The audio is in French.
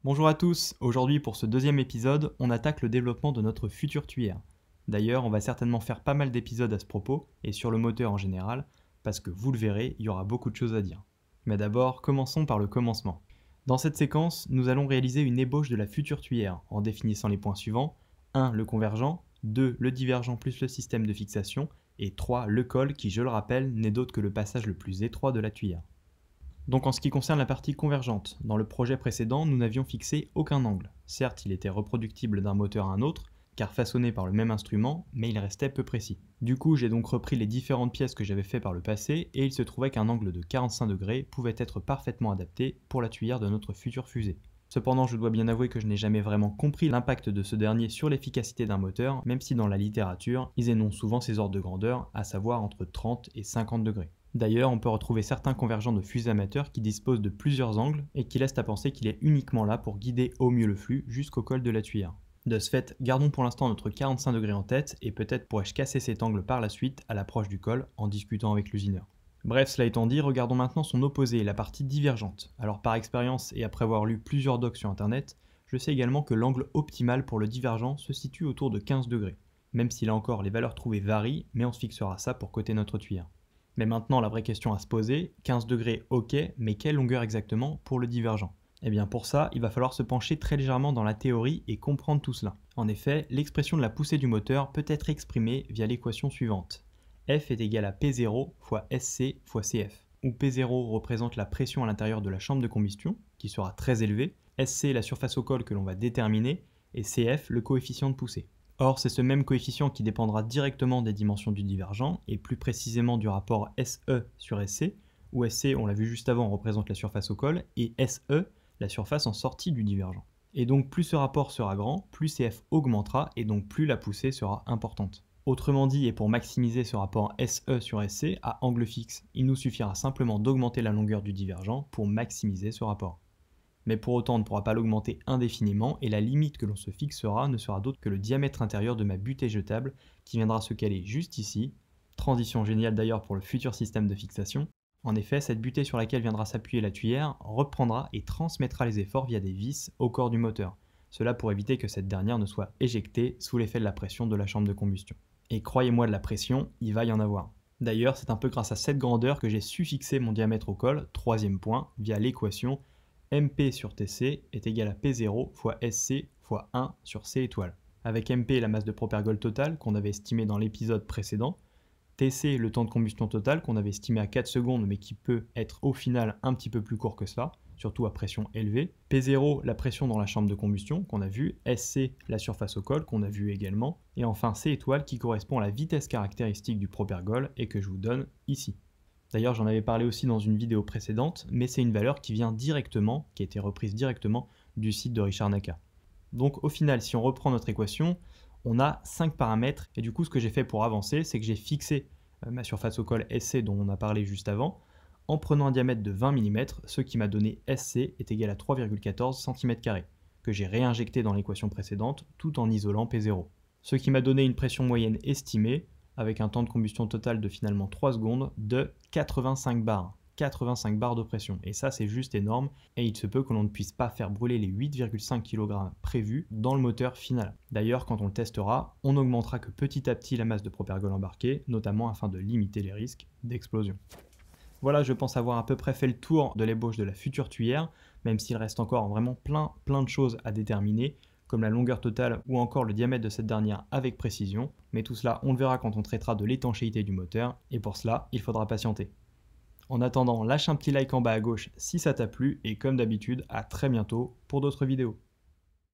Bonjour à tous, aujourd'hui pour ce deuxième épisode, on attaque le développement de notre future tuyère. D'ailleurs, on va certainement faire pas mal d'épisodes à ce propos, et sur le moteur en général, parce que vous le verrez, il y aura beaucoup de choses à dire. Mais d'abord, commençons par le commencement. Dans cette séquence, nous allons réaliser une ébauche de la future tuyère, en définissant les points suivants: 1. Le convergent, 2. Le divergent plus le système de fixation, et 3. Le col qui, je le rappelle, n'est d'autre que le passage le plus étroit de la tuyère. Donc en ce qui concerne la partie convergente, dans le projet précédent, nous n'avions fixé aucun angle. Certes, il était reproductible d'un moteur à un autre, car façonné par le même instrument, mais il restait peu précis. Du coup, j'ai donc repris les différentes pièces que j'avais fait par le passé, et il se trouvait qu'un angle de 45 degrés pouvait être parfaitement adapté pour la tuyère de notre future fusée. Cependant, je dois bien avouer que je n'ai jamais vraiment compris l'impact de ce dernier sur l'efficacité d'un moteur, même si dans la littérature, ils énoncent souvent ces ordres de grandeur, à savoir entre 30 et 50 degrés. D'ailleurs, on peut retrouver certains convergents de fusées amateurs qui disposent de plusieurs angles et qui laissent à penser qu'il est uniquement là pour guider au mieux le flux jusqu'au col de la tuyère. De ce fait, gardons pour l'instant notre 45 degrés en tête et peut-être pourrais-je casser cet angle par la suite à l'approche du col en discutant avec l'usineur. Bref, cela étant dit, regardons maintenant son opposé, la partie divergente. Alors par expérience et après avoir lu plusieurs docs sur internet, je sais également que l'angle optimal pour le divergent se situe autour de 15 degrés. Même si là encore les valeurs trouvées varient, mais on se fixera ça pour coter notre tuyère. Mais maintenant, la vraie question à se poser, 15 degrés ok, mais quelle longueur exactement pour le divergent? Eh bien pour ça, il va falloir se pencher très légèrement dans la théorie et comprendre tout cela. En effet, l'expression de la poussée du moteur peut être exprimée via l'équation suivante. F est égal à P0 fois SC fois CF, où P0 représente la pression à l'intérieur de la chambre de combustion, qui sera très élevée, SC la surface au col que l'on va déterminer, et CF le coefficient de poussée. Or, c'est ce même coefficient qui dépendra directement des dimensions du divergent, et plus précisément du rapport SE sur SC, où SC, on l'a vu juste avant, représente la surface au col, et SE, la surface en sortie du divergent. Et donc plus ce rapport sera grand, plus CF augmentera, et donc plus la poussée sera importante. Autrement dit, et pour maximiser ce rapport SE sur SC à angle fixe, il nous suffira simplement d'augmenter la longueur du divergent pour maximiser ce rapport. Mais pour autant on ne pourra pas l'augmenter indéfiniment et la limite que l'on se fixera ne sera d'autre que le diamètre intérieur de ma butée jetable qui viendra se caler juste ici. Transition géniale d'ailleurs pour le futur système de fixation. En effet, cette butée sur laquelle viendra s'appuyer la tuyère reprendra et transmettra les efforts via des vis au corps du moteur. Cela pour éviter que cette dernière ne soit éjectée sous l'effet de la pression de la chambre de combustion. Et croyez-moi, de la pression, il va y en avoir. D'ailleurs, c'est un peu grâce à cette grandeur que j'ai su fixer mon diamètre au col, troisième point, via l'équation MP sur TC est égal à P0 fois SC fois 1 sur C étoile. Avec MP la masse de propergol totale qu'on avait estimée dans l'épisode précédent, TC le temps de combustion total qu'on avait estimé à 4 secondes mais qui peut être au final un petit peu plus court que cela, surtout à pression élevée, P0 la pression dans la chambre de combustion qu'on a vu, SC la surface au col qu'on a vu également, et enfin C étoile qui correspond à la vitesse caractéristique du propergol et que je vous donne ici. D'ailleurs, j'en avais parlé aussi dans une vidéo précédente, mais c'est une valeur qui vient directement, qui a été reprise directement du site de Richard Naka. Donc au final, si on reprend notre équation, on a 5 paramètres, et du coup ce que j'ai fait pour avancer, c'est que j'ai fixé ma surface au col SC dont on a parlé juste avant, en prenant un diamètre de 20 mm, ce qui m'a donné SC est égal à 3,14 cm², que j'ai réinjecté dans l'équation précédente, tout en isolant P0. Ce qui m'a donné une pression moyenne estimée, avec un temps de combustion total de finalement 3 secondes, de 85 bars. 85 bars de pression. Et ça, c'est juste énorme, et il se peut que l'on ne puisse pas faire brûler les 8,5 kg prévus dans le moteur final. D'ailleurs, quand on le testera, on n'augmentera que petit à petit la masse de propergol embarqué, notamment afin de limiter les risques d'explosion. Voilà, je pense avoir à peu près fait le tour de l'ébauche de la future tuyère, même s'il reste encore vraiment plein de choses à déterminer, comme la longueur totale ou encore le diamètre de cette dernière avec précision, mais tout cela on le verra quand on traitera de l'étanchéité du moteur, et pour cela il faudra patienter. En attendant, lâche un petit like en bas à gauche si ça t'a plu, et comme d'habitude, à très bientôt pour d'autres vidéos.